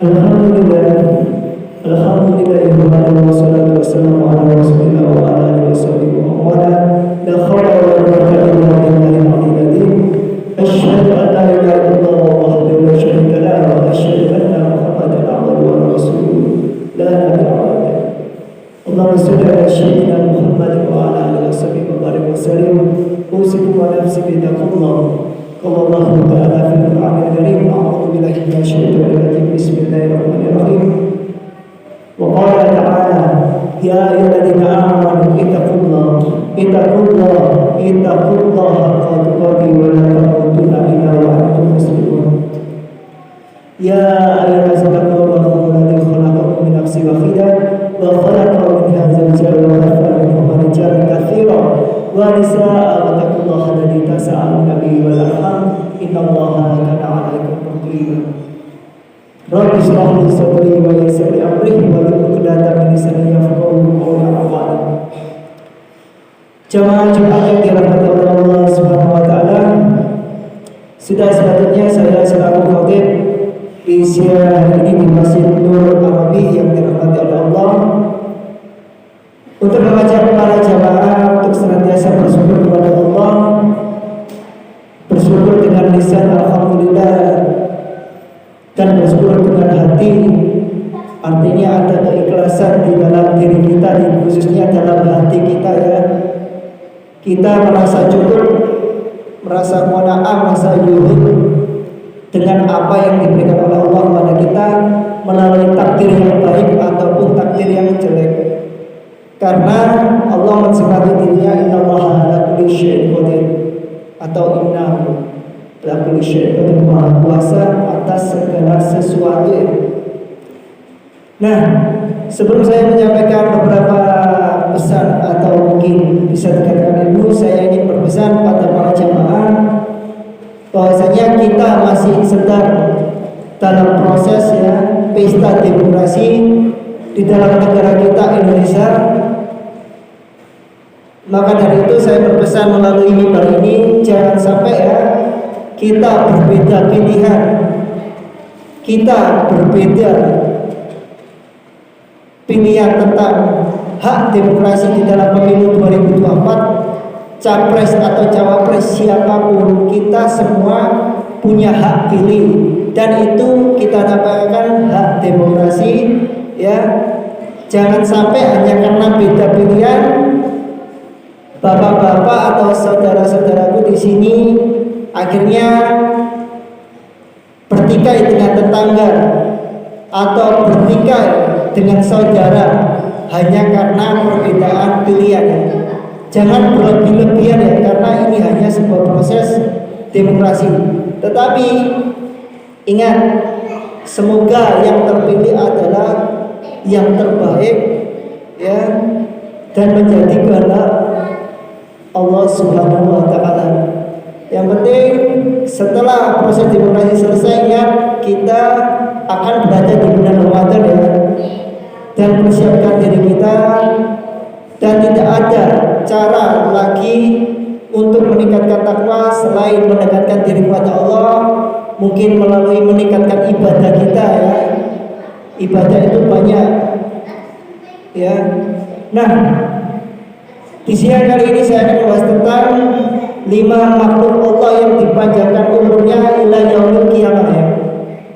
Alhamdulillah, Alhamdulillah, wassalatu wassalamu ala rasulillah wa ala alihi washabihi wa wala. La hawla wa la quwwata illa billahil aliyyil azim. Asyhadu an la ilaha illallah wahdahu la syarika lahu wa asyhadu anna Muhammadan abduhu wa rasuluh. La nabiyya ba'dahu. Allahumma shalli ala sayyidina Muhammad wa ala alihi washabihi wa barik wa sallim. Usikum wa nafsi bi taqwallah. Qala Allah ta'ala fil Qur'anil Karim, a'udzu billahi minasyaitonir rajim. Bismillahirrahmanirrahim. Wa qala ta'ala, ya ayyuhalladzina amanu ittaqullaha haqqa tuqatih wa la tamutunna illa wa antum muslimun. Ya ayyuhalladzina amanu alladzi khalaqakum min nafsin wahidah wa khalaqa minha zawjaha wa bassa minhuma rijalan katsiran wa nisaa'a wattaqullaha alladzi tasaaluna bihi wal arham innallaha kana 'alaikum raqiba. Rabbi shrah li sadri wa yassir li amri wahlul 'uqdatam min lisani yafqahu qawli. Jamaah Jumat yang dirahmati Allah Subhanahu wa taala, sudah sepatutnya saya selaku khatib di siang hari ini di Masjid Nur Arabi yang dirahmati oleh Allah untuk mengajak para jamaah untuk senantiasa bersyukur kepada Allah, bersyukur dengan lisan alhamdulillah dan bersyukur dengan hati. Artinya ada keikhlasan di dalam diri kita, khususnya dalam hati kita ya. Kita merasa cukup, merasa qanaah, merasa yuhud dengan apa yang diberikan oleh Allah kepada kita melalui takdir yang baik ataupun takdir yang jelek. Karena Allah mensifati dirinya innallaha ala kulli syai'in qadir atau innahu ala kulli syai'in qadir, Maha Kuasa atas segala sesuatu. Nah, sebelum saya menyampaikan beberapa pesan atau mungkin bisa dikatakan ilmu, saya ingin berpesan pada para jamaah bahwasanya kita masih sedang dalam proses ya pesta demokrasi di dalam negara kita Indonesia. Maka dari itu saya berpesan melalui mimbar ini, jangan sampai ya kita berbeda pilihan, kita berbeda pilihan tentang hak demokrasi di dalam pemilu 2024. Capres atau cawapres siapapun, kita semua punya hak pilih, dan itu kita namakan hak demokrasi ya. Jangan sampai hanya karena beda pilihan bapak-bapak atau saudara-saudaraku di sini akhirnya bertikai dengan tetangga atau bertikai dengan saudara hanya karena perbedaan pilihan. Jangan berlebih-lebihan ya, karena ini hanya sebuah proses demokrasi. Tetapi ingat, semoga yang terpilih adalah yang terbaik ya, dan menjadi kehendak Allah Subhanahu wa taala. Yang penting setelah proses demokrasi selesai, ingat kita akan berada di bulan Ramadan ya, dan persiapkan diri kita, dan tidak ada cara lagi untuk meningkatkan takwa selain mendekatkan diri kepada Allah, mungkin melalui meningkatkan ibadah kita ya. Ibadah itu banyak ya. Nah, di siang kali ini saya akan membahas tentang 5 makhluk Allah yang dipanjangkan umurnya ila yaumil qiyamah ya.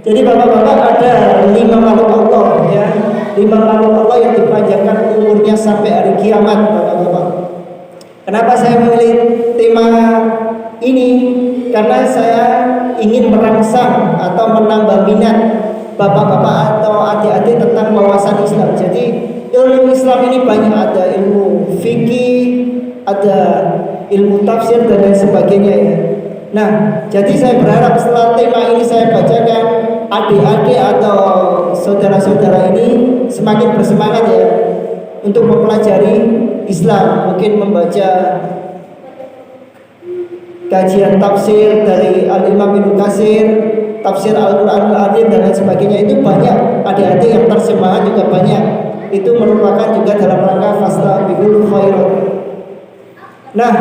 Jadi bapak-bapak ada 5 makhluk Allah ya, 5 makhluk Allah yang dipanjangkan umurnya sampai hari kiamat bapak-bapak. Kenapa saya memilih tema ini? Karena saya ingin merangsang atau menambah minat bapak-bapak atau adik-adik tentang wawasan Islam. Jadi ilmu Islam ini banyak, ada ilmu fikih, ada ilmu tafsir dan lain sebagainya ya. Nah, jadi saya berharap setelah tema ini saya bacakan, adik-adik atau saudara-saudara ini semakin bersemangat ya untuk mempelajari Islam, mungkin membaca kajian tafsir dari Al-Imam Ibnu Katsir, tafsir Al-Qur'anul Azim dan lain sebagainya. Itu banyak adik-adik yang tersemangat juga banyak. Itu merupakan juga dalam rangka fastabiqul khairat. Nah,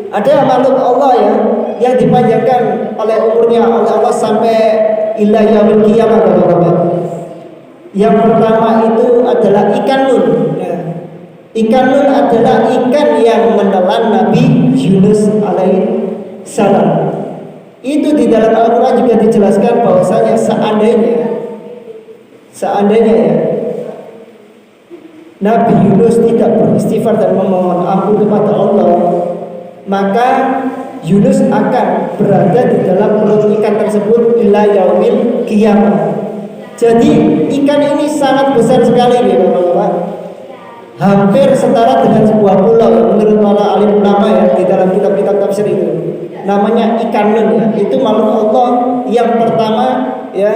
ada makhluk Allah ya yang dipanjangkan oleh umurnya oleh Allah sampai ila yaumil qiyamah bapak-bapak. Yang pertama itu adalah ikan nun. Nah, ikan nun adalah ikan yang menelan Nabi Yunus alaihissalam. Itu di dalam Al-Quran juga dijelaskan bahwasanya seandainya ya, Nabi Yunus tidak beristighfar dan memohon ampun kepada Allah, maka Yunus akan berada di dalam perut ikan tersebut ila yaumil qiyamah. Jadi ikan ini sangat besar sekali nih Bapak-bapak. Hampir setara dengan sebuah pulau menurut para alim ulama ya, di dalam kitab-kitab tafsir itu. Namanya ikan nun ya. Itu makhluk Allah yang pertama ya,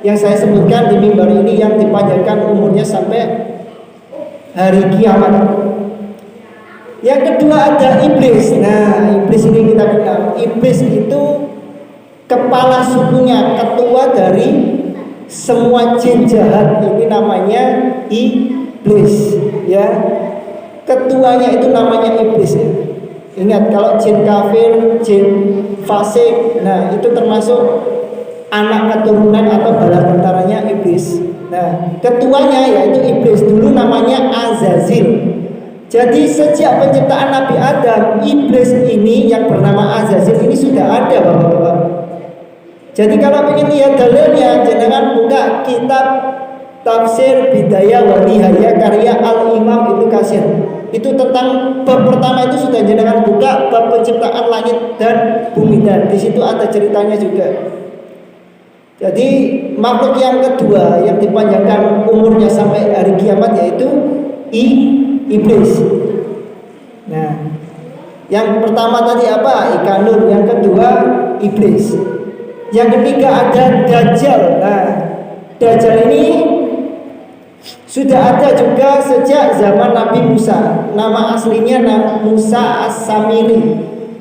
yang saya sebutkan di mimbar ini, yang dipanjangkan umurnya sampai hari kiamat. Yang kedua ada iblis. Nah, iblis ini kita kenal. Iblis itu kepala sukunya, ketua dari semua jin jahat. Ini namanya iblis, ya. Ketuanya itu namanya iblis ya. Ingat, kalau jin kafir, jin fasik, nah itu termasuk anak keturunan atau bala tentaranya iblis. Nah, ketuanya yaitu iblis, dulu namanya Azazil. Jadi sejak penciptaan Nabi Adam, iblis ini yang bernama Azazil ini sudah ada, Bapak-bapak. Jadi kalau ingin lihat dalilnya, jangan buka kitab Tafsir Bidayah wa Nihayah karya Al-Imam Ibnu Katsir. Itu tentang bab pertama itu sudah jangan buka bab penciptaan langit dan bumi, dan di situ ada ceritanya juga. Jadi makhluk yang kedua yang dipanjangkan umurnya sampai hari kiamat yaitu iblis. Nah, yang pertama tadi apa? Ikan nun. Yang kedua iblis. Yang ketiga ada Dajjal. Nah, Dajjal ini sudah ada juga sejak zaman Nabi Musa. Nama aslinya Musa As-Samiri.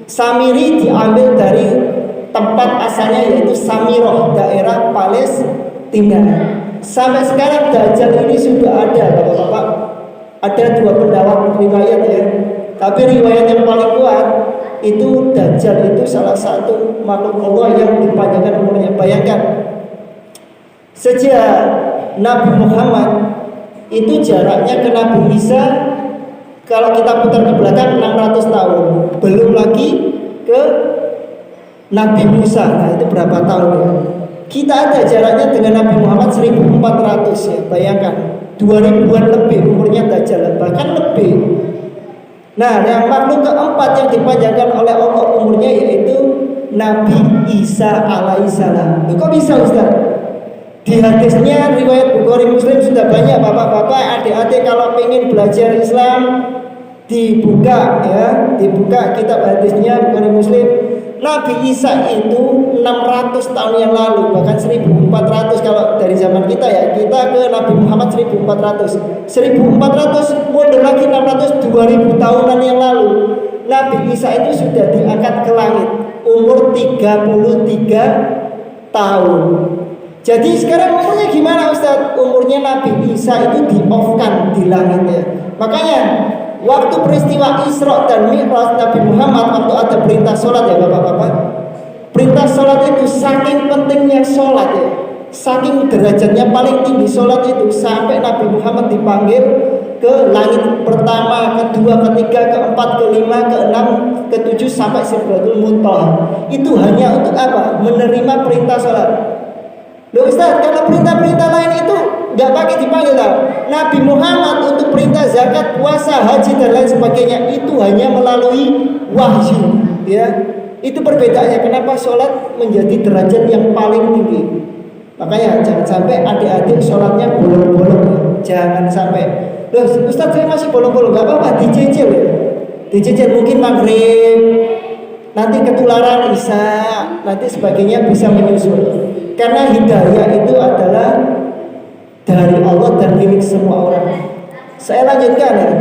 Samiri diambil dari tempat asalnya yaitu Samiroh, daerah Palestina. Sampai sekarang Dajjal ini sudah ada, Bapak-bapak. Ada dua pendapat riwayat ya. Tapi riwayat yang paling kuat itu Dajjal itu salah satu makhluk Allah yang dipanjangkan umurnya. Bayangkan, sejak Nabi Muhammad itu jaraknya ke Nabi Isa, kalau kita putar ke belakang 600 tahun. Belum lagi ke Nabi Musa. Nah, itu berapa tahun ya? Kita ada jaraknya dengan Nabi Muhammad 1400 ya. Bayangkan, 2000-an lebih umurnya Dajjal, bahkan lebih. Nah, yang makhluk keempat yang dipanjangkan oleh Allah umurnya yaitu Nabi Isa alaihissalam. Kok bisa, Ustaz? Di hadisnya riwayat Bukhari Muslim sudah banyak, bapak-bapak, adik-adik kalau ingin belajar Islam dibuka ya, dibuka kitab hadisnya Bukhari Muslim. Nabi Isa itu 600 tahun yang lalu, bahkan 1400 kalau dari zaman kita ya, kita ke Nabi Muhammad 1400 mundur lagi 600, 2000 tahunan yang lalu. Nabi Isa itu sudah diangkat ke langit umur 33 tahun. Jadi sekarang umurnya gimana, Ustaz? Umurnya Nabi Isa itu di-off-kan di langit ya. Makanya waktu peristiwa Isra dan Mi'raj Nabi Muhammad, waktu ada perintah sholat ya Bapak-bapak, perintah sholat itu saking pentingnya sholat ya, saking derajatnya paling tinggi sholat itu, sampai Nabi Muhammad dipanggil ke langit pertama, kedua, ketiga, keempat, kelima, keenam, ketujuh sampai Sidratul Muntaha. Itu hanya untuk apa? Menerima perintah sholat. Loh Ustaz, kalau perintah-perintah lain itu nggak pakai dipanggil lah. Nabi Muhammad untuk perintah zakat, puasa, haji dan lain sebagainya itu hanya melalui wahyu, ya. Itu perbedaannya. Kenapa sholat menjadi derajat yang paling tinggi? Makanya jangan sampai adik-adik sholatnya bolong-bolong, jangan sampai. Loh Ustaz, saya masih bolong-bolong, nggak apa-apa, dicicil ya. Dicicil mungkin maghrib, nanti ketularan isya, nanti sebagainya bisa menyusul. Karena hidayah itu adalah dari Allah dan milik semua orang. Saya lanjutkan ya.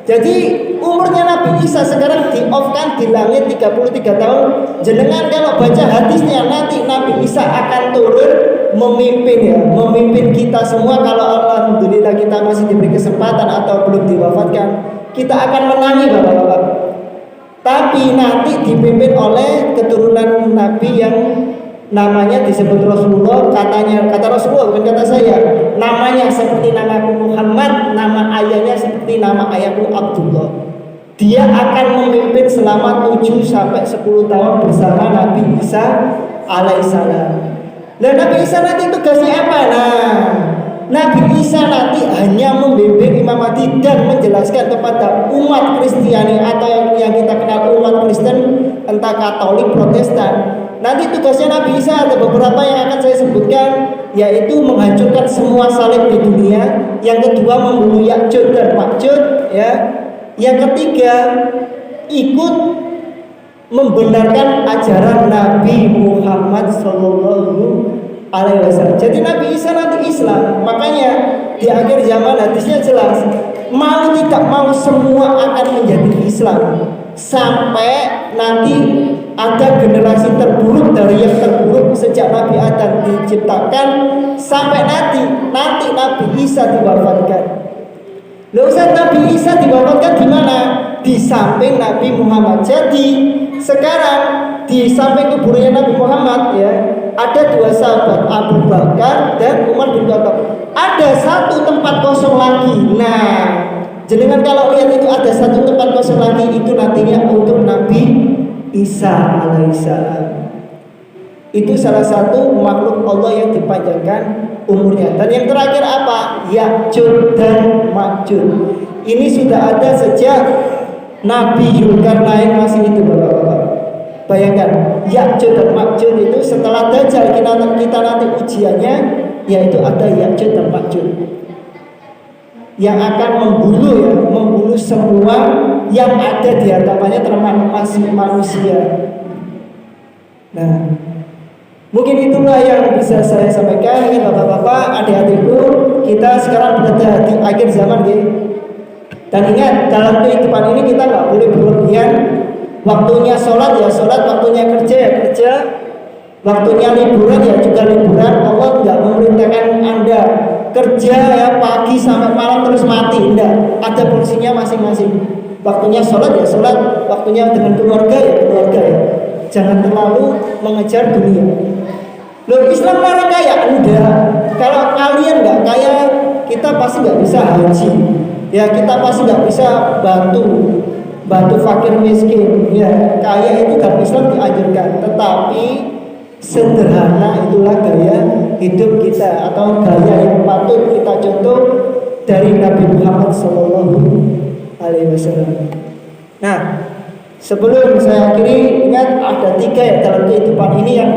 Jadi umurnya Nabi Isa sekarang di-off-kan di langit 33 tahun. Jenengan kalau baca hadisnya nanti Nabi Isa akan turun memimpin ya, memimpin kita semua. Kalau alhamdulillah kita masih diberi kesempatan atau belum diwafatkan, kita akan menangi Bapak-bapak. Tapi nanti dipimpin oleh keturunan Nabi yang namanya disebut Rasulullah, kata Rasulullah bukan kata saya. namanya seperti namaku Muhammad, nama ayahnya seperti nama ayahku Abdullah. Dia akan memimpin selama 7 sampai 10 tahun bersama Nabi Isa alaihissalam. Nah, Nabi Isa nanti tugasnya apa? Nah, Nabi Isa nanti hanya membimbing Imam Mahdi dan menjelaskan kepada umat Kristiani atau yang kita kenal umat Kristen, entah Katolik, Protestan. Nanti tugasnya Nabi Isa ada beberapa yang akan saya sebutkan, yaitu menghancurkan semua salib di dunia. Yang kedua, membunuh Ya'juj dan Ma'juj, ya. Yang ketiga, ikut membenarkan ajaran Nabi Muhammad Sallallahu Alaihi Wasallam. Jadi Nabi Isa nanti Islam. Makanya di akhir zaman hadisnya jelas, mau tidak mau semua akan menjadi Islam. Sampai nanti ada generasi terburuk dari yang terburuk sejak Nabi Adam diciptakan sampai nanti Nabi Isa diwafatkan. Loh, Ustaz, Nabi Isa diwafatkan di mana? Di samping Nabi Muhammad. Jadi sekarang di samping kuburnya Nabi Muhammad, ya, ada 2 sahabat, Abu Bakar dan Umar bin Khattab. Ada 1 tempat kosong lagi. Nah, jenengan kalau lihat itu ada 1 tempat kosong lagi, itu nantinya untuk Nabi Isa alaihissalam. Itu salah satu makhluk Allah yang dipanjangkan umurnya. Dan yang terakhir apa? Ya'juj dan Ma'juj. Ini sudah ada sejak Nabi Zulkarnain masih itu, Bapak-bapak. Bayangkan, Ya'juj dan Ma'juj itu setelah Dajjal kita nanti ujiannya, yaitu ada Ya'juj dan Ma'juj yang akan membunuh semua yang ada di hadapannya termasuk manusia. Nah, mungkin itulah yang bisa saya sampaikan. Ini Bapak-bapak, adik-adikku, kita sekarang berada di akhir zaman, ya. Dan ingat, dalam kehidupan ini kita nggak boleh berlebihan. Waktunya sholat ya sholat, waktunya kerja ya kerja, waktunya liburan ya juga liburan. Allah nggak memerintahkan Anda kerja ya pagi sampai malam terus mati, enggak. Ada porsinya masing-masing. Waktunya sholat ya sholat, waktunya dengan keluarga ya keluarga, ya. Jangan terlalu mengejar dunia. Loh, Islam larang kaya? Enggak. Kalau kalian nggak kaya, kita pasti nggak bisa haji. Ya, kita pasti nggak bisa bantu fakir miskin. Ya, kaya itu dalam Islam dianjurkan. Tetapi sederhana itulah gaya hidup kita atau gaya yang patut kita contoh dari Nabi Muhammad Sallallahu Alaihi Wasallam. Nah, sebelum saya akhiri, ingat ada 3 ya dalam kehidupan ini yang